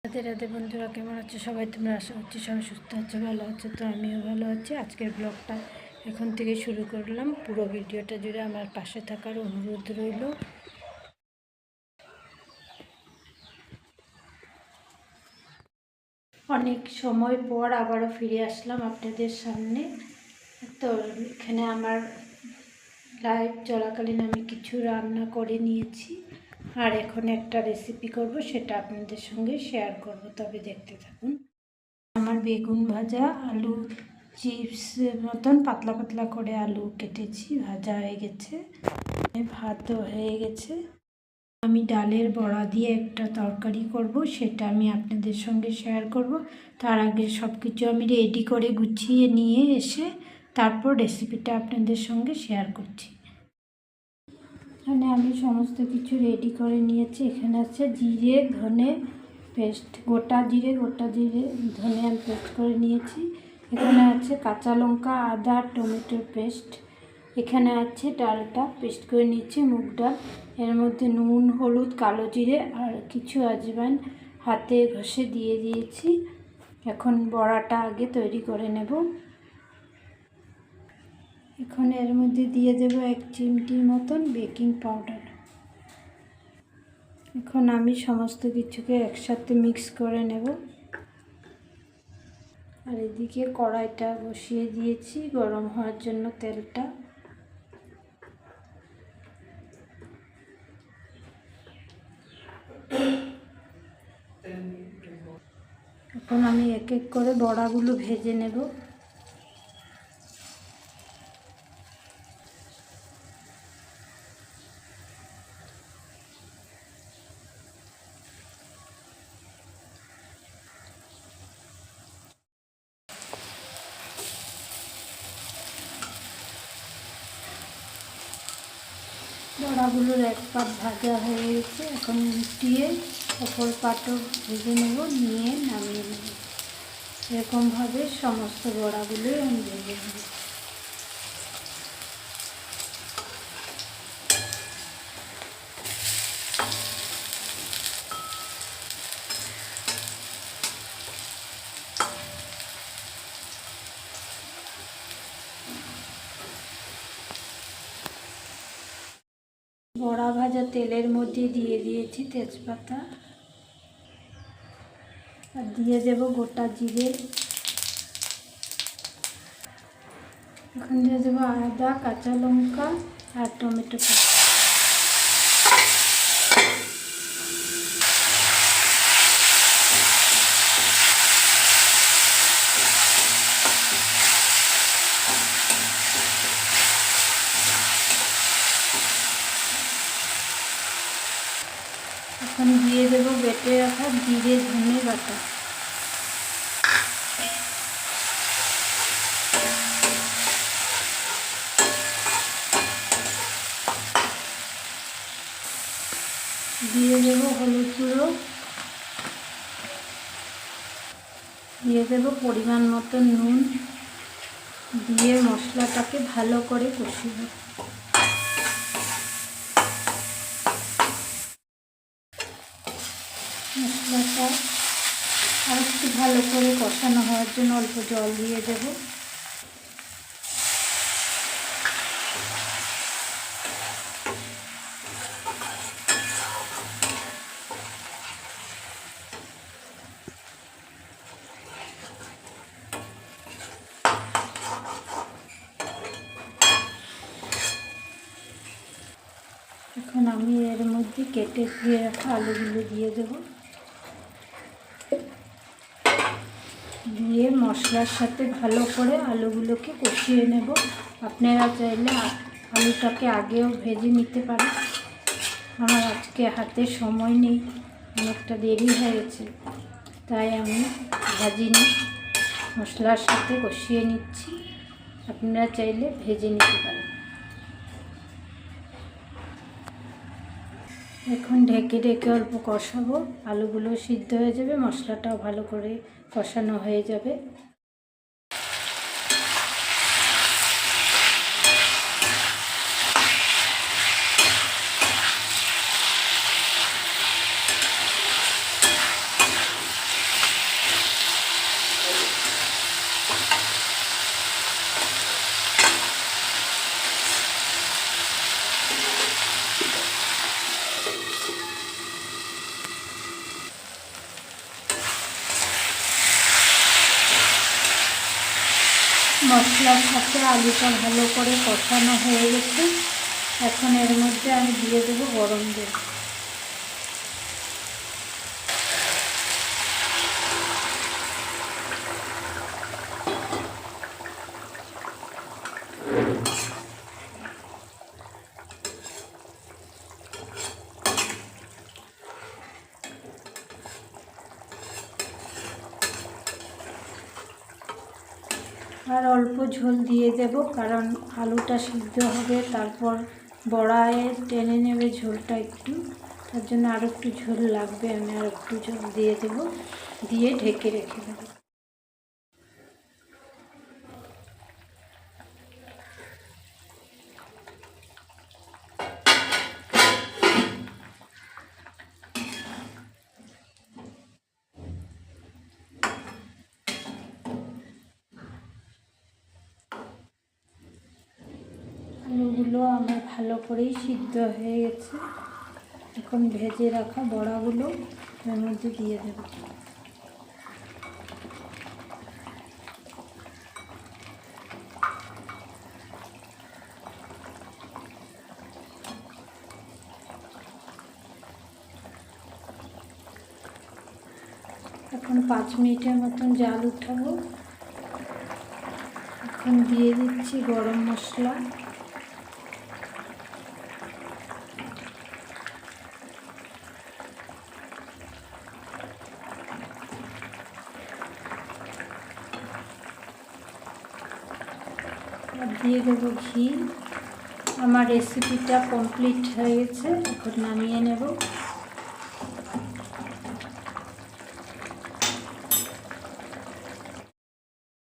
রাধে রাধে বন্ধুরা, কেমন আছো সবাই? তোমরা আশা করছি সবাই সুস্থ আছো, ভালো আছো। তো আমিও ভালো আছি। আজকের ব্লগটা এখন থেকে শুরু করলাম। পুরো ভিডিওটা জুড়ে আমার পাশে থাকার অনুরোধ রইল। অনেক সময় পর আবারও ফিরে আসলাম আপনাদের সামনে। তো এখানে আমার লাইভ চলাকালীন আমি কিছু রান্না করে নিয়েছি, আর এখন একটা রেসিপি করব, সেটা আপনাদের সঙ্গে শেয়ার করব। তবে দেখতে থাকুন। আমার বেগুন ভাজা, আলু চিপস মতন পাতলা পাতলা করে আলু কেটেছি, ভাজা হয়ে গেছে, ভাতও হয়ে গেছে। আমি ডালের বড়া দিয়ে একটা তরকারি করব, সেটা আমি আপনাদের সঙ্গে শেয়ার করব। তার আগে সব কিছু আমি রেডি করে গুছিয়ে নিয়ে এসে তারপর রেসিপিটা আপনাদের সঙ্গে শেয়ার করছি। এখানে আমি সমস্ত কিছু রেডি করে নিয়েছি। এখানে আছে জিরে ধনে পেস্ট, গোটা জিরে ধনে আমি পেস্ট করে নিয়েছি। এখানে আছে কাঁচা লঙ্কা, আদা, টমেটোর পেস্ট। এখানে আছে ডালটা পেস্ট করে নিয়েছি, মুগ ডাল। এর মধ্যে নুন, হলুদ, কালো জিরে আর কিছু আজওয়াইন হাতে ঘষে দিয়ে দিয়েছি। এখন বড়াটা আগে তৈরি করে নেব। এখন এর মধ্যে দিয়ে দেব 1 চিমটি মতন বেকিং পাউডার। এখন আমি সমস্ত কিছুকে একসাথে মিক্স করে নেব। আর এদিকে কড়াইটা বসিয়ে দিয়েছি গরম হওয়ার জন্য তেলটা। এখন আমি এক এক করে বড়াগুলো ভেজে নেব। বড়াগুলোর এক পাট ভাজা হয়ে গেছে, এখন উল্টিয়ে অপর পাটও ভেজে নেব, নিয়ে নামিয়ে নেব। এরকমভাবে সমস্ত বড়াগুলোই আমি ভেজে নেব। বড়া ভাজা তেলের মধ্যে দিয়ে দিয়েছি তেজপাতা, আর দিয়ে দেব গোটা জিরে। এখন দিয়ে দেবো আদা, কাঁচা লঙ্কা আর টমেটো পেস্ট। এখন দিয়ে দেবো বেটে রাখা জিরে ধনে বাটা। দিয়ে দেবো হলুদ গুঁড়ো, দিয়ে দেবো পরিমাণ মতো নুন, দিয়ে মশলাটাকে ভালো করে কষিয়ে দেবো। মশলাটা আর একটু ভালো করে কষানো হওয়ার জন্য অল্প জল দিয়ে দেবো। এখন আমি এর মধ্যে কেটে দিয়ে রাখা আলুগুলো দিয়ে দেবো, দিয়ে মশলার সাথে ভালো করে আলুগুলোকে কষিয়ে নেব। আপনারা চাইলে আলুটাকে আগেও ভেজে নিতে পারেন। আমার আজকে হাতে সময় নেই, অনেকটা দেরি হয়ে গেছে, তাই আমি ভাজিনি, মশলার সাথে কষিয়ে নিচ্ছি। আপনারা চাইলে ভেজে নিতে পারেন। এখন ঢেকে ঢেকে অল্প কষাবো, আলুগুলো সিদ্ধ হয়ে যাবে, মশলাটাও ভালো করে কষানো হয়ে যাবে। মশলার সাথে আলুটা ভালো করে কষানো হয়ে গেছে। এখন এর মধ্যে আমি দিয়ে দেবো গরম জল। আর অল্প ঝোল দিয়ে দেব, কারণ আলুটা সিদ্ধ হবে, তারপর বড়ায় টেনে নেবে ঝোলটা একটু, তার জন্য আর একটু ঝোল লাগবে। আমি আর একটু ঝোল দিয়ে দেব, দিয়ে ঢেকে রেখে দেবো। আলুগুলো আমার ভালো করেই সিদ্ধ হয়ে গেছে। এখন ভেজে রাখা বড়াগুলো এর মধ্যে দিয়ে দেব। এখন 5 মিনিটের মতন জাল উঠাবো। এখন দিয়ে দিচ্ছি গরম মশলা, আর দিয়ে দেবো ঘি। আমার রেসিপিটা কমপ্লিট হয়ে গেছে, এখন নামিয়ে নেব।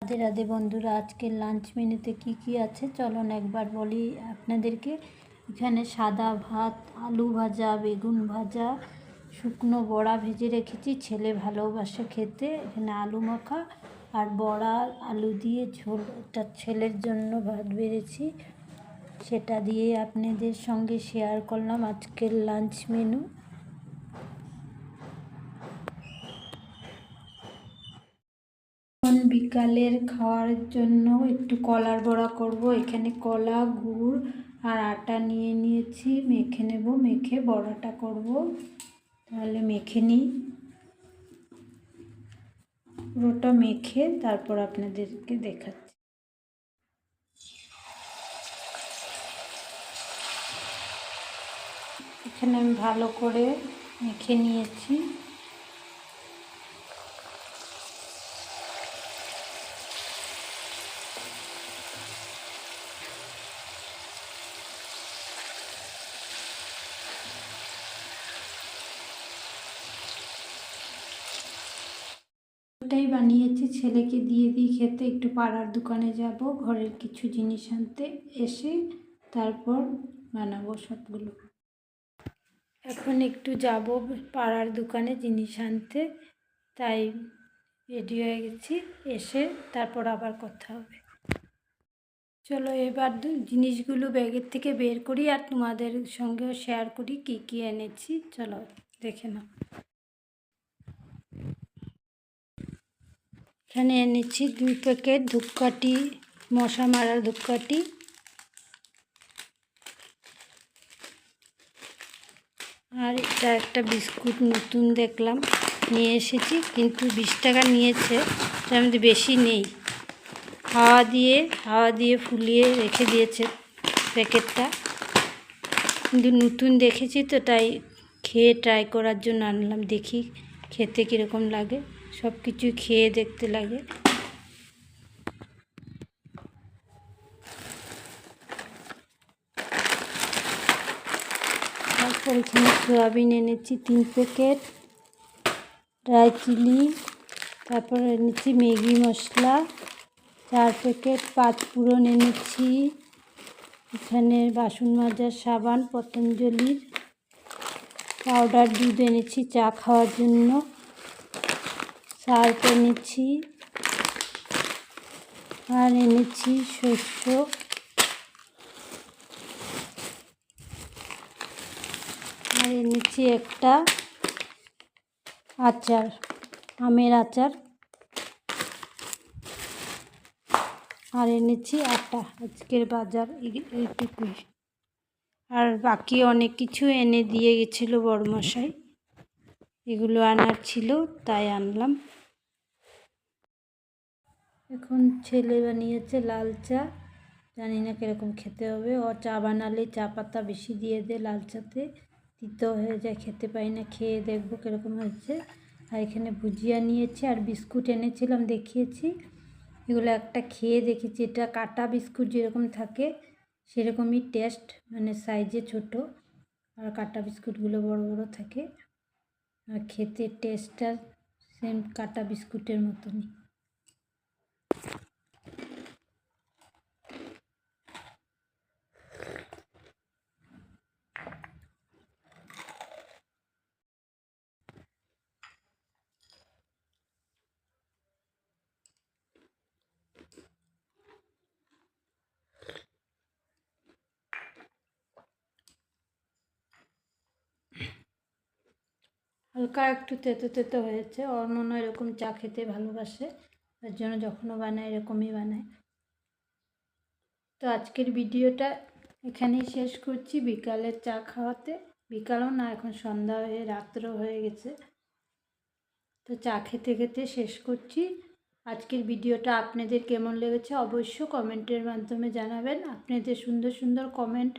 রাধে রাধে বন্ধুরা, আজকের লাঞ্চ মেনুতে কি আছে চলুন একবার বলি আপনাদেরকে। এখানে সাদা ভাত, আলু ভাজা, বেগুন ভাজা, শুকনো বড়া ভেজে রেখেছি, ছেলে ভালোবাসে খেতে। এখানে আলু মাখা আর বড়া আলু দিয়ে ঝোল, এটা ছেলের জন্য ভাত বেড়েছি, সেটা দিয়ে আপনাদের সঙ্গে শেয়ার করলাম আজকের লাঞ্চ মেনু। বিকালের খাওয়ার জন্য একটু কলার বড়া করব। এখানে কলা, গুড় আর আটা নিয়ে নিয়েছি, মেখে নেব, মেখে বড়াটা করব। তাহলে মেখে নিই, পুরোটা মেখে তারপর আপনাদেরকে দেখাচ্ছি। এখানে আমি ভালো করে মেখে নিয়েছি। ওটাই বানিয়েছি, ছেলেকে দিয়ে দিই খেতে। একটু পাড়ার দোকানে যাব, ঘরের কিছু জিনিস আনতে, এসে তারপর বানাবো সবগুলো। এখন একটু যাব পাড়ার দোকানে জিনিস আনতে, তাই রেডি হয়ে গেছি, এসে তারপর আবার কথা হবে। চলো এবার জিনিসগুলো ব্যাগের থেকে বের করি আর তোমাদের সঙ্গেও শেয়ার করি কি এনেছি। চলো দেখে নাও। এখানে এনেছি 2 প্যাকেট ধূপকাঠি, মশা মারার ধূপকাঠি। আর এটা একটা বিস্কুট নতুন দেখলাম, নিয়ে এসেছি, কিন্তু 20 টাকা নিয়েছে, তার মধ্যে বেশি নেই। হাওয়া দিয়ে ফুলিয়ে রেখে দিয়েছে প্যাকেটটা, কিন্তু নতুন দেখেছি তো, তাই খেয়ে ট্রাই করার জন্য আনলাম, দেখি খেতে কীরকম লাগে। সব কিছু খেয়ে দেখতে লাগে। তারপর এখানে সয়াবিন এনেছি 3 প্যাকেট, ড্রাই চিলি, তারপর এনেছি ম্যাগি মশলা 4 প্যাকেট, 5 ফোড়ন এনেছি। এখানে বাসন মাজার সাবান পতঞ্জলির, পাউডার দুধ এনেছি চা খাওয়ার জন্য, সার্ফ এনেছি, আর এনেছি শস্য, আর এনেছি একটা আচার, আমের আচার। আর এনেছি আটা। আজকের বাজার এইটুকুই। আর বাকি অনেক কিছু এনে দিয়ে গেছিলো বড়মশাই, এগুলো আনার ছিল তাই আনলাম। এখন ছেলে বানিয়েছে লাল চা, জানি না কীরকম খেতে হবে। ও চা বানালে চা পাতা বেশি দিয়ে দে লাল চাতে, তিতো হয়ে যায়, খেতে পাই না। খেয়ে দেখবো কীরকম হয়েছে। আর এখানে ভুজিয়া নিয়েছি আর বিস্কুট এনেছিলাম, দেখিয়েছি। এগুলো একটা খেয়ে দেখেছি, এটা কাটা বিস্কুট যেরকম থাকে সেরকমই টেস্ট, মানে সাইজে ছোট, আর কাটা বিস্কুটগুলো বড় বড় থাকে। আর খেতে টেস্টটা সেম কাটা বিস্কুটের মতনই। হালকা একটু তেতো তেতো হয়েছে। ওর মনে হয় এরকম চা খেতে ভালোবাসে, তার জন্য যখনও বানায় এরকমই বানায়। তো আজকের ভিডিওটা এখানেই শেষ করছি, বিকালের চা খাওয়াতে। বিকালও না, এখন সন্ধ্যা হয়ে রাত্র হয়ে গেছে। তো চা খেতে খেতে শেষ করছি। আজকের ভিডিওটা আপনাদের কেমন লেগেছে অবশ্য কমেন্টের মাধ্যমে জানাবেন। আপনাদের সুন্দর সুন্দর কমেন্ট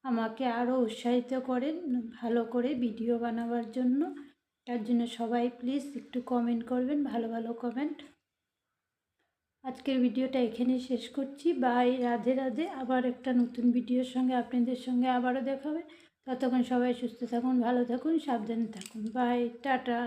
আমাকে আরও উৎসাহিত করেন ভালো করে ভিডিও বানাবার জন্য। তার জন্য সবাই প্লিজ একটু কমেন্ট করবেন, ভালো ভালো কমেন্ট। আজকের ভিডিওটা এখানেই শেষ করছি। বাই, রাধে রাধে। আবার একটা নতুন ভিডিওর সঙ্গে আপনাদের সঙ্গে আবারও দেখা হবে। ততক্ষণ সবাই সুস্থ থাকুন, ভালো থাকুন, সাবধানে থাকুন। Bye, tata.